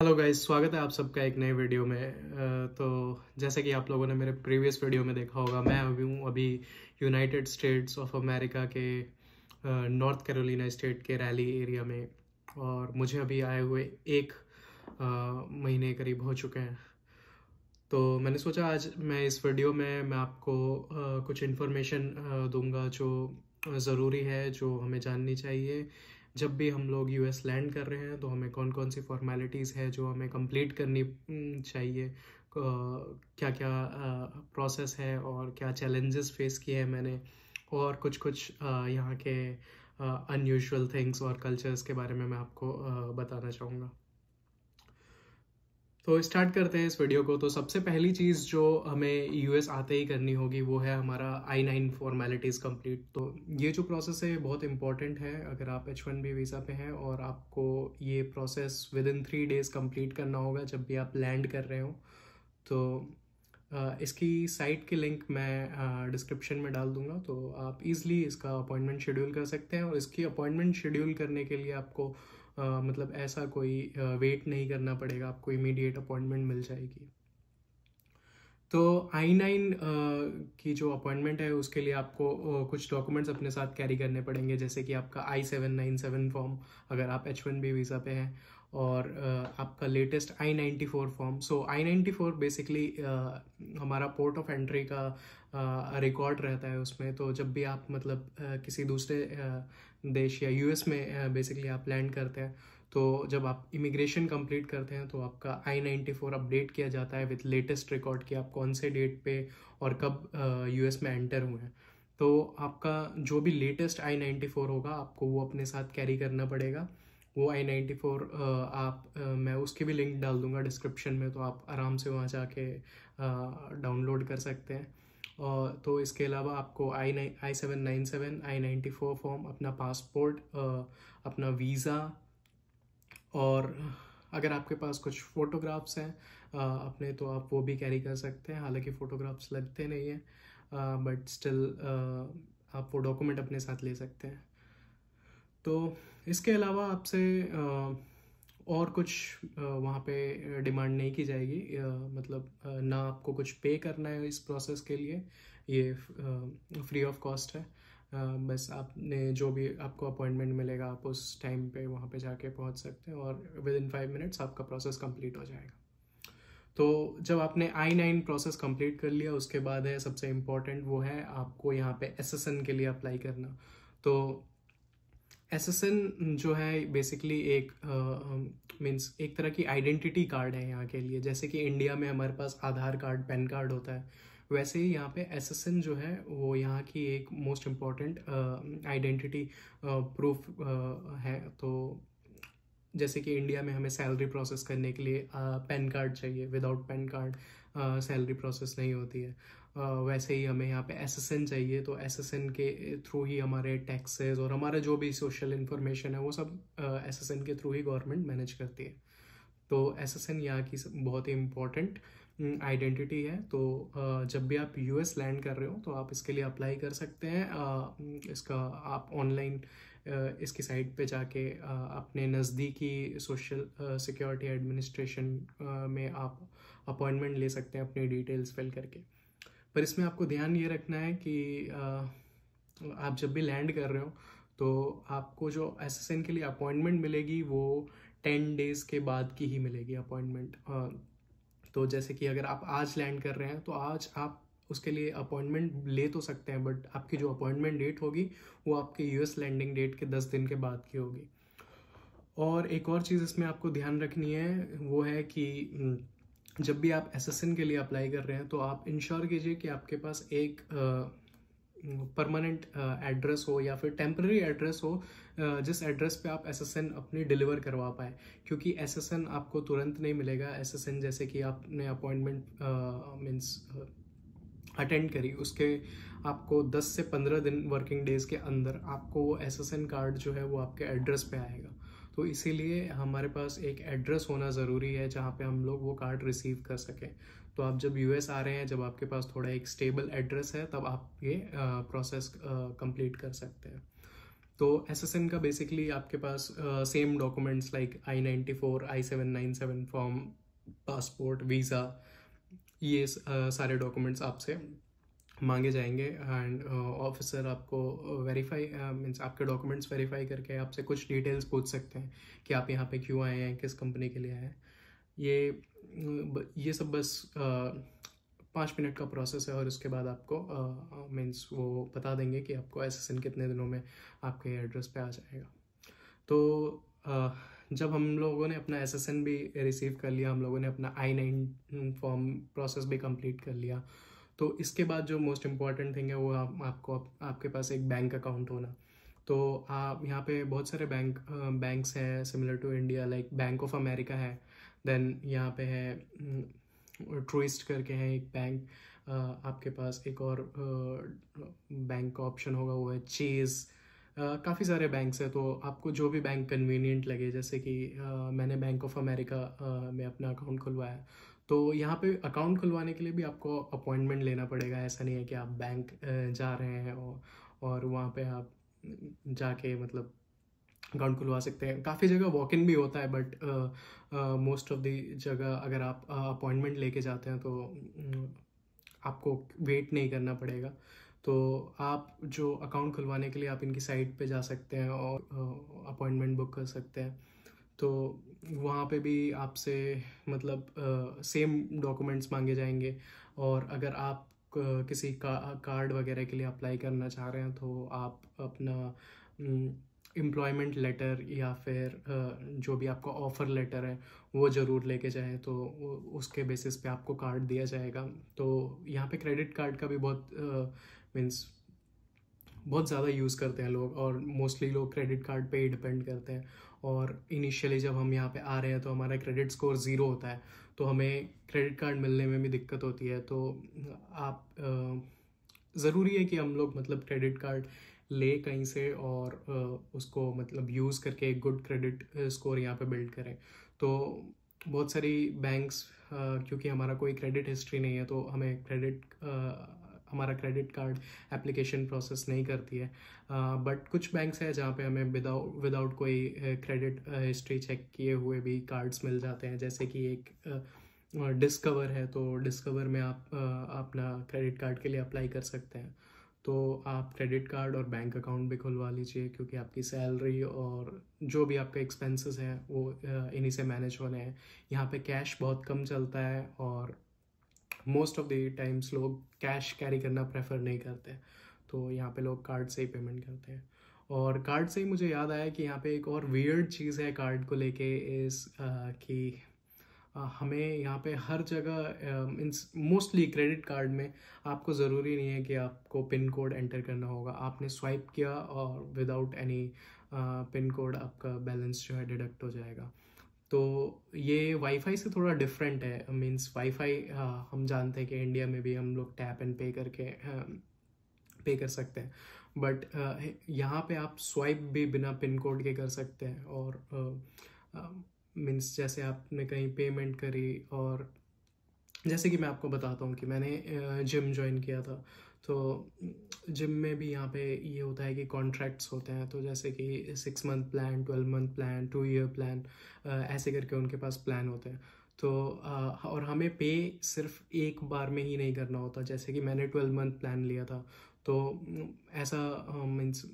Hello guys, स्वागत है आप सबका एक नए वीडियो में। तो जैसे कि आप लोगों ने मेरे प्रीवियस वीडियो में देखा होगा, मैं अभी यूनाइटेड स्टेट्स ऑफ अमेरिका के नॉर्थ कैरोलिना स्टेट के रैली एरिया में, और मुझे अभी आए हुए एक महीने करीब हो चुके हैं। तो मैंने सोचा आज मैं इस वीडियो में मैं आपको कुछ इन्फॉर्मेशन दूंगा जो ज़रूरी है, जो हमें जाननी चाहिए। जब भी हम लोग यूएस लैंड कर रहे हैं तो हमें कौन कौन सी फॉर्मेलिटीज़ है जो हमें कंप्लीट करनी चाहिए, क्या क्या प्रोसेस है और क्या चैलेंजेस फेस किए हैं मैंने, और कुछ कुछ यहाँ के अनयूजुअल थिंग्स और कल्चर्स के बारे में मैं आपको बताना चाहूँगा। तो स्टार्ट करते हैं इस वीडियो को। तो सबसे पहली चीज़ जो हमें यूएस आते ही करनी होगी वो है हमारा I-9 फॉर्मेलिटीज़ कंप्लीट। तो ये जो प्रोसेस है बहुत इंपॉर्टेंट है अगर आप H-1B वीज़ा पे हैं, और आपको ये process with in 3 days complete करना होगा जब भी आप लैंड कर रहे हो। तो इसकी साइट की लिंक मैं डिस्क्रिप्शन में डाल दूंगा, तो आप इज़िली इसका अपॉइंटमेंट शेड्यूल कर सकते हैं। और इसकी अपॉइंटमेंट शेड्यूल करने के लिए आपको मतलब ऐसा कोई वेट नहीं करना पड़ेगा, आपको इमीडिएट अपॉइंटमेंट मिल जाएगी। तो I-9 की जो अपॉइंटमेंट है उसके लिए आपको कुछ डॉक्यूमेंट्स अपने साथ कैरी करने पड़ेंगे, जैसे कि आपका I-797 फॉर्म अगर आप H-1B वीज़ा पे हैं, और आपका लेटेस्ट I-94 फॉर्म। सो I-94 बेसिकली हमारा पोर्ट ऑफ एंट्री का रिकॉर्ड रहता है उसमें। तो जब भी आप मतलब किसी दूसरे देश या यूएस में बेसिकली आप लैंड करते हैं, तो जब आप इमिग्रेशन कंप्लीट करते हैं तो आपका I-94 अपडेट किया जाता है विद लेटेस्ट रिकॉर्ड कि आप कौन से डेट पे और कब यूएस में एंटर हुए हैं। तो आपका जो भी लेटेस्ट I-94 होगा आपको वो अपने साथ कैरी करना पड़ेगा। वो I-94 मैं उसकी भी लिंक डाल दूंगा डिस्क्रिप्शन में, तो आप आराम से वहाँ जाके डाउनलोड कर सकते हैं। और तो इसके अलावा आपको I-797 I-94 फॉर्म, अपना पासपोर्ट, अपना वीज़ा, और अगर आपके पास कुछ फ़ोटोग्राफ्स हैं अपने, तो आप वो भी कैरी कर सकते हैं। हालांकि फ़ोटोग्राफ्स लगते नहीं हैं, बट स्टिल आप वो डॉक्यूमेंट अपने साथ ले सकते हैं। तो इसके अलावा आपसे और कुछ वहाँ पे डिमांड नहीं की जाएगी, मतलब ना आपको कुछ पे करना है इस प्रोसेस के लिए, ये फ्री ऑफ कॉस्ट है। बस आपने जो भी आपको अपॉइंटमेंट मिलेगा आप उस टाइम पे वहाँ पे जाके पहुँच सकते हैं, और विद इन 5 मिनट्स आपका प्रोसेस कंप्लीट हो जाएगा। तो जब आपने I-9 प्रोसेस कंप्लीट कर लिया उसके बाद है सबसे इम्पोर्टेंट, वो है आपको यहाँ पे SSN के लिए अप्लाई करना। तो SSN जो है बेसिकली एक मीन्स एक तरह की आइडेंटिटी कार्ड है यहाँ के लिए। जैसे कि इंडिया में हमारे पास आधार कार्ड, पैन कार्ड होता है, वैसे ही यहाँ पे SSN जो है वो यहाँ की एक मोस्ट इम्पॉर्टेंट आइडेंटिटी प्रूफ है। तो जैसे कि इंडिया में हमें सैलरी प्रोसेस करने के लिए पैन कार्ड चाहिए, without pan card salary process नहीं होती है। वैसे ही हमें यहाँ पे SSN चाहिए, तो SSN के थ्रू ही हमारे टैक्सेस और हमारा जो भी सोशल इन्फॉर्मेशन है वो सब SSN के थ्रू ही गवर्नमेंट मैनेज करती है। तो SSN यहाँ की बहुत ही इम्पोर्टेंट आइडेंटिटी है। तो जब भी आप यूएस लैंड कर रहे हो तो आप इसके लिए अप्लाई कर सकते हैं। इसका आप ऑनलाइन इसकी साइट पे जाके अपने नज़दीकी सोशल सिक्योरिटी एडमिनिस्ट्रेशन में आप अपॉइंटमेंट ले सकते हैं अपनी डिटेल्स फिल करके। पर इसमें आपको ध्यान ये रखना है कि आप जब भी लैंड कर रहे हो तो आपको जो SSN के लिए अपॉइंटमेंट मिलेगी वो 10 डेज़ के बाद की ही मिलेगी अपॉइंटमेंट। तो जैसे कि अगर आप आज लैंड कर रहे हैं तो आज आप उसके लिए अपॉइंटमेंट ले तो सकते हैं, बट आपकी जो अपॉइंटमेंट डेट होगी वो आपके यूएस लैंडिंग डेट के 10 दिन के बाद की होगी। और एक और चीज़ इसमें आपको ध्यान रखनी है वो है कि जब भी आप SSN के लिए अप्लाई कर रहे हैं तो आप इंश्योर कीजिए कि आपके पास एक परमानेंट एड्रेस हो या फिर टेम्पररी एड्रेस हो, जिस एड्रेस पे आप SSN अपनी डिलीवर करवा पाए। क्योंकि SSN आपको तुरंत नहीं मिलेगा। SSN जैसे कि आपने अपॉइंटमेंट मीन्स अटेंड करी, उसके आपको 10 से 15 दिन वर्किंग डेज के अंदर आपको वो SSN कार्ड जो है वो आपके एड्रेस पे आएगा। तो इसीलिए हमारे पास एक एड्रेस होना ज़रूरी है जहाँ पे हम लोग वो कार्ड रिसीव कर सकें। तो आप जब यूएस आ रहे हैं, जब आपके पास थोड़ा एक स्टेबल एड्रेस है, तब आप ये प्रोसेस कंप्लीट कर सकते हैं। तो SSN का बेसिकली आपके पास same documents like I-94, I-797 form, passport, visa, ये सारे डॉक्यूमेंट्स आपसे मांगे जाएंगे। एंड ऑफिसर आपको वेरीफाई मीन्स आपके डॉक्यूमेंट्स वेरीफाई करके आपसे कुछ डिटेल्स पूछ सकते हैं कि आप यहाँ पे क्यों आए हैं, किस कंपनी के लिए आए हैं। ये सब बस 5 मिनट का प्रोसेस है, और उसके बाद आपको मीन्स वो बता देंगे कि आपको SSN कितने दिनों में आपके एड्रेस पे आ जाएगा। तो जब हम लोगों ने अपना SSN भी रिसीव कर लिया, हम लोगों ने अपना I-9 फॉर्म प्रोसेस भी कंप्लीट कर लिया, तो इसके बाद जो मोस्ट इम्पॉर्टेंट थिंग है वो आपके पास एक बैंक अकाउंट होना। तो आप यहाँ पे बहुत सारे बैंक्स हैं similar to India, like bank of America है, देन यहाँ पे है ट्रूइस्ट करके है एक बैंक, आपके पास एक और बैंक का ऑप्शन होगा वो है चेज़। काफ़ी सारे बैंक्स हैं, तो आपको जो भी बैंक कन्वीनियंट लगे, जैसे कि मैंने बैंक ऑफ अमेरिका में अपना अकाउंट खुलवाया। तो यहाँ पे अकाउंट खुलवाने के लिए भी आपको अपॉइंटमेंट लेना पड़ेगा। ऐसा नहीं है कि आप बैंक जा रहे हैं और वहाँ पे आप जाके मतलब अकाउंट खुलवा सकते हैं। काफ़ी जगह वॉक इन भी होता है, बट मोस्ट ऑफ द जगह अगर आप अपॉइंटमेंट लेके जाते हैं तो आपको वेट नहीं करना पड़ेगा। तो आप जो अकाउंट खुलवाने के लिए आप इनकी साइट पे जा सकते हैं और अपॉइंटमेंट बुक कर सकते हैं। तो वहाँ पे भी आपसे मतलब सेम डॉक्यूमेंट्स मांगे जाएंगे, और अगर आप किसी कार्ड वगैरह के लिए अप्लाई करना चाह रहे हैं तो आप अपना एम्प्लॉयमेंट लेटर या फिर जो भी आपका ऑफ़र लेटर है वो ज़रूर लेके जाएं, तो उसके बेसिस पे आपको कार्ड दिया जाएगा। तो यहाँ पे क्रेडिट कार्ड का भी बहुत मीन्स बहुत ज़्यादा यूज़ करते हैं लोग, और मोस्टली लोग क्रेडिट कार्ड पे ही डिपेंड करते हैं। और इनिशियली जब हम यहाँ पे आ रहे हैं तो हमारा क्रेडिट स्कोर 0 होता है, तो हमें क्रेडिट कार्ड मिलने में भी दिक्कत होती है। तो आप ज़रूरी है कि हम लोग मतलब क्रेडिट कार्ड ले कहीं से और उसको मतलब यूज़ करके एक गुड क्रेडिट स्कोर यहाँ पे बिल्ड करें। तो बहुत सारी बैंक्स क्योंकि हमारा कोई क्रेडिट हिस्ट्री नहीं है, तो हमें हमारा क्रेडिट कार्ड एप्लीकेशन प्रोसेस नहीं करती है। बट कुछ बैंक्स हैं जहाँ पे हमें विदाउट कोई क्रेडिट हिस्ट्री चेक किए हुए भी कार्ड्स मिल जाते हैं। जैसे कि एक डिस्कवर है, तो डिस्कवर में आप अपना क्रेडिट कार्ड के लिए अप्लाई कर सकते हैं। तो आप क्रेडिट कार्ड और बैंक अकाउंट भी खुलवा लीजिए, क्योंकि आपकी सैलरी और जो भी आपके एक्सपेंसेस हैं वो इन्हीं से मैनेज होने हैं। यहाँ पे कैश बहुत कम चलता है, और मोस्ट ऑफ द टाइम्स लोग कैश कैरी करना प्रेफर नहीं करते, तो यहाँ पे लोग कार्ड से ही पेमेंट करते हैं। और कार्ड से ही मुझे याद आया कि यहाँ पे एक और वियर्ड चीज़ है कार्ड को लेके, इस कि हमें यहाँ पे हर जगह मीन्स मोस्टली क्रेडिट कार्ड में आपको ज़रूरी नहीं है कि आपको पिन कोड एंटर करना होगा। आपने स्वाइप किया और विदाउट एनी पिन कोड आपका बैलेंस जो है डिडक्ट हो जाएगा। तो ये वाईफाई से थोड़ा डिफरेंट है। मीन्स वाईफाई हम जानते हैं कि इंडिया में भी हम लोग टैप एंड पे करके पे कर सकते हैं, बट यहाँ पे आप स्वाइप भी बिना पिन कोड के कर सकते हैं। और मीन्स जैसे आपने कहीं पेमेंट करी, और जैसे कि मैं आपको बताता हूँ कि मैंने जिम ज्वाइन किया था, तो जिम में भी यहाँ पे ये होता है कि कॉन्ट्रैक्ट्स होते हैं। तो जैसे कि 6 month plan, 12 month plan, 2 year plan, ऐसे करके उनके पास प्लान होते हैं। तो और हमें पे सिर्फ एक बार में ही नहीं करना होता। जैसे कि मैंने 12 मंथ प्लान लिया था, तो ऐसा मीन्स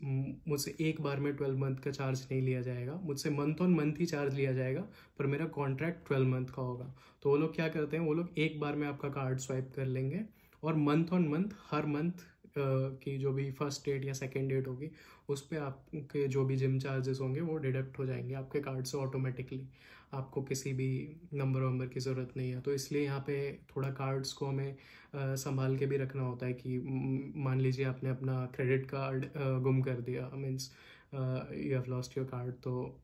मुझसे एक बार में 12 मंथ का चार्ज नहीं लिया जाएगा, मुझसे month on month he charge लिया जाएगा, पर मेरा कॉन्ट्रैक्ट 12 मंथ का होगा। तो वो लोग क्या करते हैं, वो लोग एक बार में आपका कार्ड स्वाइप कर लेंगे, और month on month her month की जो भी फर्स्ट डेट या सेकेंड डेट होगी उस पर आपके जो भी जिम चार्जेस होंगे वो डिडक्ट हो जाएंगे आपके कार्ड से ऑटोमेटिकली। आपको किसी भी नंबर की ज़रूरत नहीं है। तो इसलिए यहाँ पे थोड़ा कार्ड्स को हमें संभाल के भी रखना होता है कि मान लीजिए आपने अपना क्रेडिट कार्ड गुम कर दिया, means you have lost your card, तो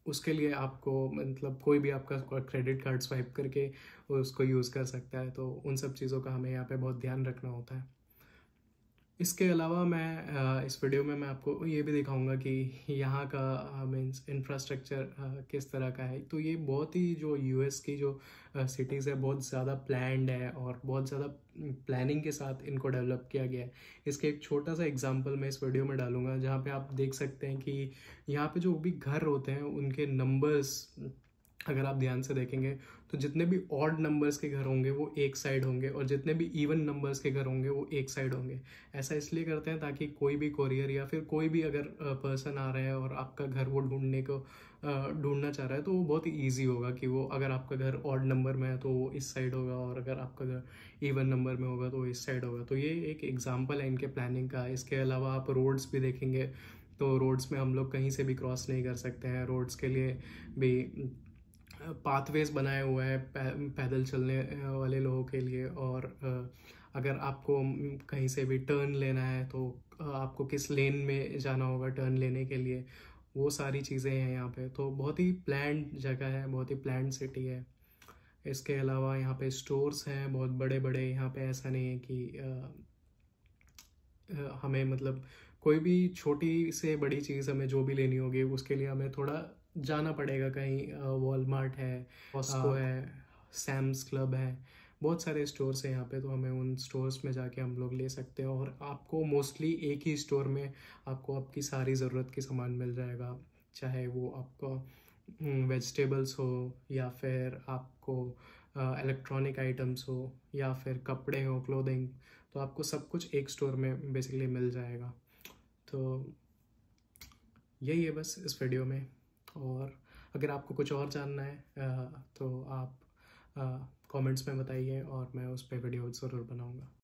उसके लिए आपको मतलब कोई भी आपका क्रेडिट कार्ड स्वाइप करके उसको यूज़ कर सकता है। तो उन सब चीज़ों का हमें यहाँ पे बहुत ध्यान रखना होता है। इसके अलावा मैं इस वीडियो में मैं आपको ये भी दिखाऊंगा कि यहाँ का मीन्स इंफ्रास्ट्रक्चर किस तरह का है। तो ये बहुत ही जो यूएस की जो सिटीज़ है बहुत ज़्यादा प्लान्ड है और बहुत ज़्यादा प्लानिंग के साथ इनको डेवलप किया गया है। इसके एक छोटा सा एग्जांपल मैं इस वीडियो में डालूंगा, जहाँ पे आप देख सकते हैं कि यहाँ पे जो भी घर होते हैं उनके नंबर्स अगर आप ध्यान से देखेंगे तो जितने भी ऑड नंबर्स के घर होंगे वो एक साइड होंगे और जितने भी इवन नंबर्स के घर होंगे वो एक साइड होंगे। ऐसा इसलिए करते हैं ताकि कोई भी कोरियर या फिर कोई भी अगर पर्सन आ रहा है और आपका घर वो ढूंढना चाह रहा है तो वो बहुत ही ईजी होगा कि वो अगर आपका घर ऑड नंबर में है तो वो इस साइड होगा और अगर आपका घर इवन नंबर में होगा तो वो इस साइड होगा। तो ये एक एग्जाम्पल है इनके प्लानिंग का। इसके अलावा आप रोड्स भी देखेंगे तो रोड्स में हम लोग कहीं से भी क्रॉस नहीं कर सकते हैं। रोड्स के लिए भी पाथवेज बनाए हुए हैं पैदल चलने वाले लोगों के लिए। और अगर आपको कहीं से भी टर्न लेना है तो आपको किस लेन में जाना होगा टर्न लेने के लिए, वो सारी चीज़ें हैं यहाँ पे। तो बहुत ही प्लान्ड जगह है, बहुत ही प्लान्ड सिटी है। इसके अलावा यहाँ पे स्टोर्स हैं बहुत बड़े बड़े। यहाँ पे ऐसा नहीं है कि हमें मतलब कोई भी छोटी से बड़ी चीज़ हमें जो भी लेनी होगी उसके लिए हमें थोड़ा जाना पड़ेगा कहीं। वॉलमार्ट है, कॉस्को है, सैम्स क्लब है, बहुत सारे स्टोर्स हैं यहाँ पे। तो हमें उन स्टोर्स में जाके हम लोग ले सकते हैं और आपको मोस्टली एक ही स्टोर में आपको आपकी सारी ज़रूरत की सामान मिल जाएगा, चाहे वो आपका वेजिटेबल्स हो या फिर आपको इलेक्ट्रॉनिक आइटम्स हो या फिर कपड़े हो, क्लोथिंग। तो आपको सब कुछ एक स्टोर में बेसिकली मिल जाएगा। तो यही है बस इस वीडियो में। और अगर आपको कुछ और जानना है तो आप कमेंट्स में बताइए और मैं उस पर वीडियो ज़रूर बनाऊंगा।